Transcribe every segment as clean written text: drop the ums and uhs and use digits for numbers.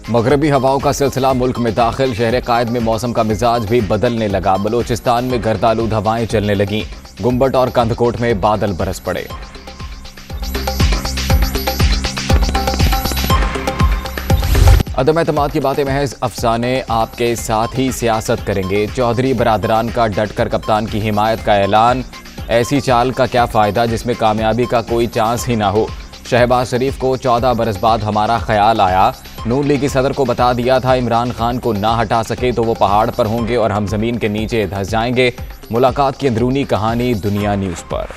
मगरबी हवाओं का सिलसिला मुल्क में दाखिल। शहर कायद में मौसम का मिजाज भी बदलने लगा। बलोचिस्तान में गर्दालूद हवाएं चलने लगीं। गुम्बट और कंदकोट में बादल बरस पड़े। अदम एतमाद की बातें महज अफसाने, आपके साथ ही सियासत करेंगे। चौधरी बरादरान का डटकर कप्तान की हिमायत का ऐलान। ऐसी चाल का क्या फायदा जिसमें कामयाबी का कोई चांस ही ना हो। शहबाज शरीफ को 14 बरस बाद हमारा ख्याल आया। नून लीग की सदर को बता दिया था इमरान खान को ना हटा सके तो वो पहाड़ पर होंगे और हम जमीन के नीचे धंस जाएंगे। मुलाकात की अंदरूनी कहानी दुनिया न्यूज पर।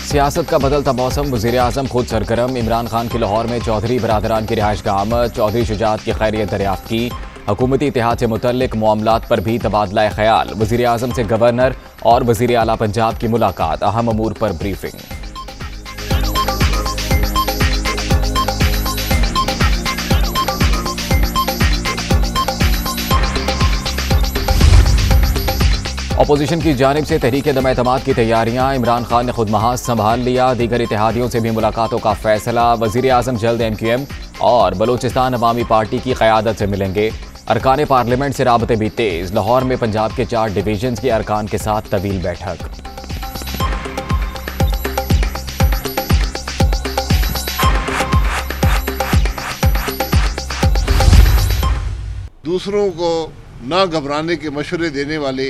सियासत का बदलता मौसम। वज़ीर आज़म खुद सरगर्म। इमरान खान की लाहौर में चौधरी बरादरान की रिहाइश का आमद। चौधरी शुजात की खैरियत दरियाफ्त की। हुकूमती इत्तेहाद से मुतल्लिक मामलात पर भी तबादला ख्याल। वज़ीर आज़म से गवर्नर और वज़ीर आला पंजाब की मुलाकात। अहम अमूर पर ब्रीफिंग। अपोजिशन की जानिब से तहरीक दम एतमाद की तैयारियां। इमरान खान ने खुद महाज संभाल लिया। दीगर इत्तेहादियों से भी मुलाकातों का फैसला। वज़ीर आज़म जल्द MQM और बलोचिस्तान अवामी पार्टी की क़यादत से मिलेंगे। अरकान पार्लियामेंट से राबते भी तेज। लाहौर में पंजाब के 4 डिवीजन के अरकान के साथ तवील बैठक। दूसरों को ना घबराने के मशवरे देने वाले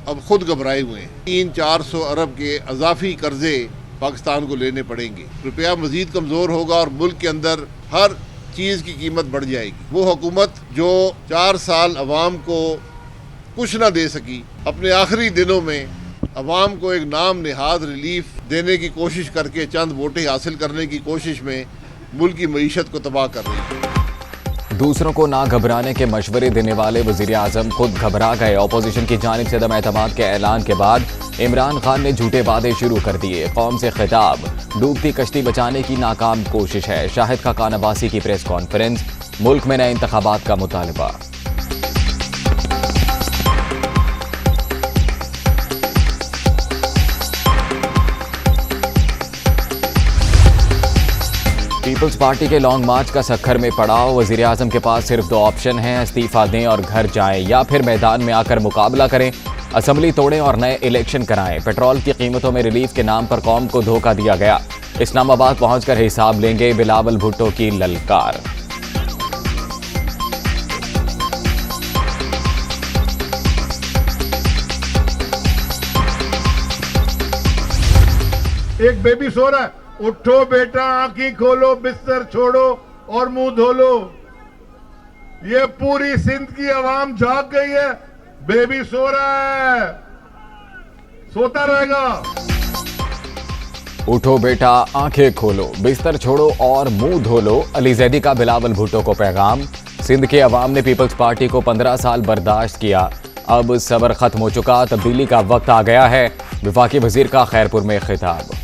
अब खुद घबराए हुए हैं। 300-400 अरब के अजाफी कर्जे पाकिस्तान को लेने पड़ेंगे। रुपया मजीद कमज़ोर होगा और मुल्क के अंदर हर चीज़ की कीमत बढ़ जाएगी। वो हुकूमत जो 4 साल अवाम को कुछ ना दे सकी, अपने आखिरी दिनों में अवाम को एक नाम निहाद रिलीफ देने की कोशिश करके चंद वोटें हासिल करने की कोशिश में मुल्क की मईशत को तबाह कर रही है। दूसरों को ना घबराने के मशवरे देने वाले वज़ीर आज़म खुद घबरा गए। अपोजिशन की जानिब से अदम एतमाद के ऐलान के बाद इमरान खान ने झूठे वादे शुरू कर दिए। कौम से खिताब। डूबती कश्ती बचाने की नाकाम कोशिश है। शाहिद खाकान अब्बासी की प्रेस कॉन्फ्रेंस। मुल्क में नए इंतखाबात का मुतालबा। पीपल्स पार्टी के लॉन्ग मार्च का सखर में पड़ाव। वज़ीर आज़म के पास सिर्फ 2 ऑप्शन हैं, इस्तीफा दें और घर जाएं या फिर मैदान में आकर मुकाबला करें, असम्बली तोड़ें और नए इलेक्शन कराएं। पेट्रोल की कीमतों में रिलीफ के नाम पर कौम को धोखा दिया गया। इस्लामाबाद पहुंचकर हिसाब लेंगे। बिलावल भुट्टो की ललकार। एक बेबी सो रहा है, उठो बेटा, आंखें खोलो, बिस्तर छोड़ो और मुंह धो लो। ये पूरी सिंध की आवाम जाग गई है। बेबी सो रहा है, सोता रहेगा। उठो बेटा, आंखें खोलो, बिस्तर छोड़ो और मुंह धो लो। अली जैदी का बिलावल भुट्टो को पैगाम। सिंध के अवाम ने पीपल्स पार्टी को 15 साल बर्दाश्त किया। अब सब्र खत्म हो चुका, तब्दीली का वक्त आ गया है। वफाकी वजीर का खैरपुर में खिताब।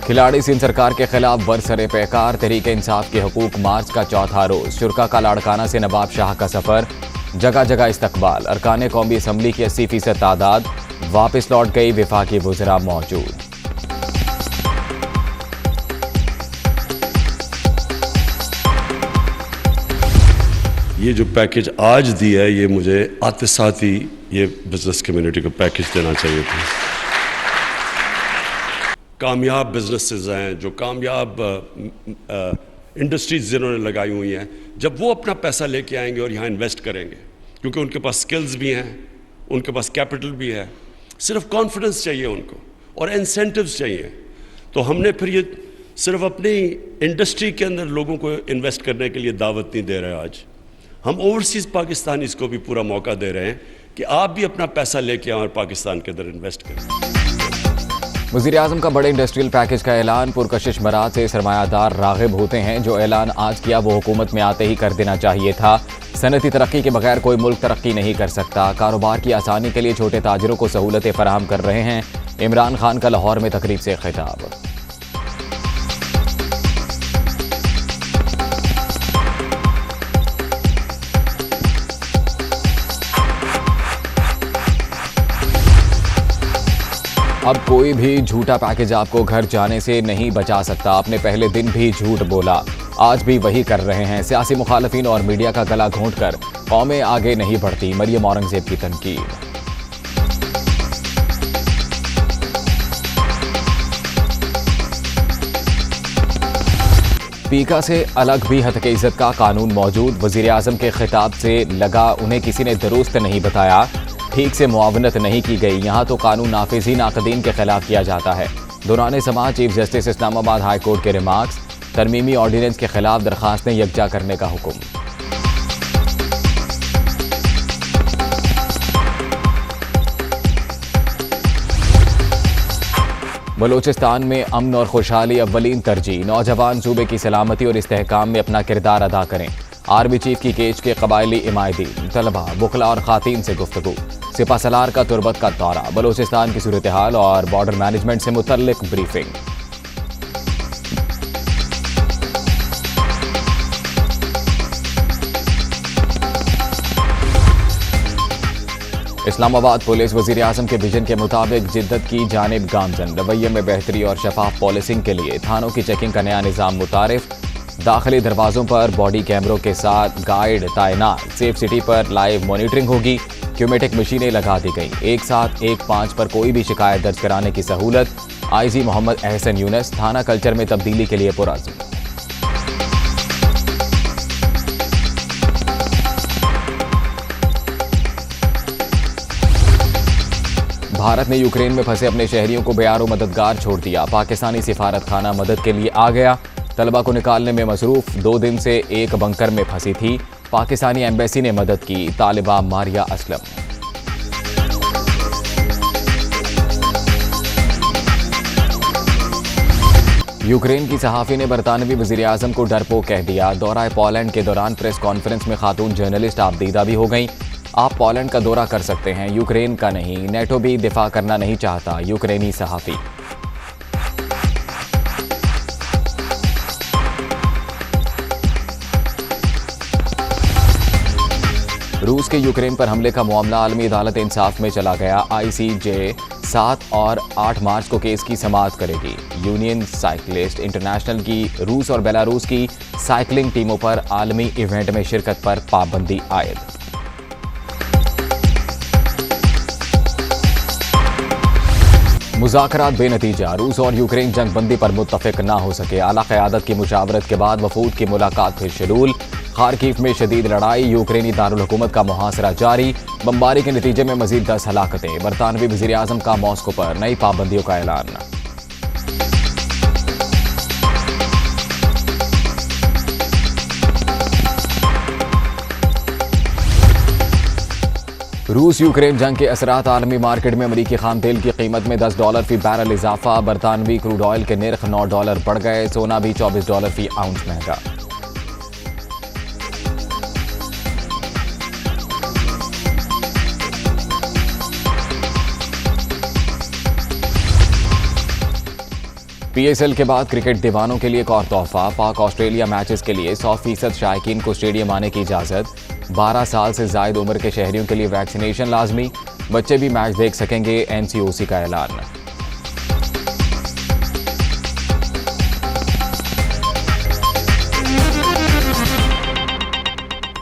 खिलाड़ी सिंध सरकार के खिलाफ बरसरे पैकार। तहरीक इंसाफ के हकूक मार्च का 4था रोज। शुरका का लाड़काना से नवाब शाह का सफर। जगह जगह इस्तकबाल। अरकान कौमी असम्बली की 80% तादाद वापस लौट गई। वफाकी वज़रा मौजूद। ये जो पैकेज आज दिया है, ये मुझे आते साथ ही ये बिजनेस कम्युनिटी को पैकेज देना चाहिए था। कामयाब बिजनेसेस हैं, जो कामयाब इंडस्ट्रीज जिन्होंने लगाई हुई हैं, जब वो अपना पैसा लेके आएंगे और यहाँ इन्वेस्ट करेंगे, क्योंकि उनके पास स्किल्स भी हैं, उनके पास कैपिटल भी है, सिर्फ कॉन्फिडेंस चाहिए उनको और इंसेंटिव्स चाहिए। तो हमने फिर ये सिर्फ अपनी इंडस्ट्री के अंदर लोगों को इन्वेस्ट करने के लिए दावत नहीं दे रहे। आज हम ओवरसीज़ पाकिस्तानीज़ को भी पूरा मौका दे रहे हैं कि आप भी अपना पैसा लेके आएं और पाकिस्तान के अंदर इन्वेस्ट करें। वज़ीर आज़म का बड़े इंडस्ट्रियल पैकेज का ऐलान। पुरकशिश मराज से सरमायादार राग़िब होते हैं। जो ऐलान आज किया वो हुकूमत में आते ही कर देना चाहिए था। सनती तरक्की के बगैर कोई मुल्क तरक्की नहीं कर सकता। कारोबार की आसानी के लिए छोटे ताजिरों को सहूलतें फराहम कर रहे हैं। इमरान खान का लाहौर में तकरीब से खिताब। अब कोई भी झूठा पैकेज आपको घर जाने से नहीं बचा सकता। आपने पहले दिन भी झूठ बोला, आज भी वही कर रहे हैं। सियासी मुखालफिन और मीडिया का गला घोंटकर कौमें आगे नहीं बढ़ती। मरियम औरंगजेब की तनकीद। पीका से अलग भी हद के इज्जत का कानून मौजूद। वजीर आजम के खिताब से लगा उन्हें किसी ने दुरुस्त नहीं बताया, ठीक से मुआवनत नहीं की गई। यहाँ तो कानून नाफिजी नाकदीन के खिलाफ किया जाता है। दौरान समाअत chief justice Islamabad high court के रिमार्क्स। तरमीमी ऑर्डिनेंस के खिलाफ दरखास्तें यकजा करने का हुक्म। बलूचिस्तान में अमन और खुशहाली अव्वलीन तरजीह। नौजवान सूबे की सलामती और इस्तेहकाम में अपना किरदार अदा करें। आर्मी चीफ की केज के कबायली इमायदीन, तलबा, बुकला और खातीन से गुफ्तगू। सिपा सलार का तुरबत का दौरा। बलूचिस्तान की सूरत हाल और बॉर्डर मैनेजमेंट से मुतल्लिक ब्रीफिंग। इस्लामाबाद पुलिस वजीर आजम के विजन के मुताबिक जिद्दत की जानिब गामजन। रवैये में बेहतरी और शफाफ पॉलिसिंग के लिए थानों की चेकिंग का नया निज़ाम मुतारिफ। दाखिली दरवाजों पर बॉडी कैमरों के साथ गाइड तैनात। सेफ सिटी पर लाइव मॉनिटरिंग होगी। क्यूमेटिक मशीनें लगा दी गई। एक साथ 1-5 पर कोई भी शिकायत दर्ज कराने की सहूलत। आईजी मोहम्मद एहसन यूनस थाना कल्चर में तब्दीली के लिए पुरअज़्म। भारत ने यूक्रेन में फंसे अपने शहरियों को बेयारो मददगार छोड़ दिया। पाकिस्तानी सिफारत खाना मदद के लिए आ गया। तलबा को निकालने में मसरूफ। 2 दिन से एक बंकर में फंसी थी। पाकिस्तानी एम्बेसी ने मदद की। तालिबा मारिया असलम। यूक्रेन की सहाफ़ी ने बरतानवी वज़ीर आज़म को डरपोक कह दिया। दौरा पोलैंड के दौरान प्रेस कॉन्फ्रेंस में खातून जर्नलिस्ट आपदीदा भी हो गईं। आप पोलैंड का दौरा कर सकते हैं, यूक्रेन का नहीं। नेटो भी दिफा करना नहीं चाहता। यूक्रेनी सहाफ़ी। रूस के यूक्रेन पर हमले का मामला आलमी अदालत इंसाफ में चला गया। ICJ 7 और 8 मार्च को केस की समाअत करेगी। यूनियन साइक्लिस्ट इंटरनेशनल की रूस और बेलारूस की साइकिलिंग टीमों पर आलमी इवेंट में शिरकत पर पाबंदी आयद। मुज़ाकरात बेनतीजा। रूस और यूक्रेन जंग बंदी पर मुत्तफिक ना हो सके। आला क़यादत की मुशावरत के बाद वफूद की मुलाकात फिर शेड्यूल। खार्किव में शदीद लड़ाई। यूक्रेनी दारुल हुकूमत का मुहासरा जारी। बमबारी के नतीजे में मजीद 10 हलाकतें। बरतानवी वज़ीर आज़म का मॉस्को पर नई पाबंदियों का ऐलान। रूस यूक्रेन जंग के असरात। आलमी मार्केट में अमरीकी खाम तेल की कीमत में $10 फी बैरल इजाफा। बरतानवी क्रूड ऑयल के निर्ख $9 बढ़ गए। सोना भी $24 फी आउंस महंगा। PSL के बाद क्रिकेट दीवानों के लिए एक और तोहफा। पाक ऑस्ट्रेलिया मैचेस के लिए 100% शायकीन को स्टेडियम आने की इजाज़त। 12 साल से ज़ायद उम्र के शहरियों के लिए वैक्सीनेशन लाजमी। बच्चे भी मैच देख सकेंगे। NCOC का ऐलान।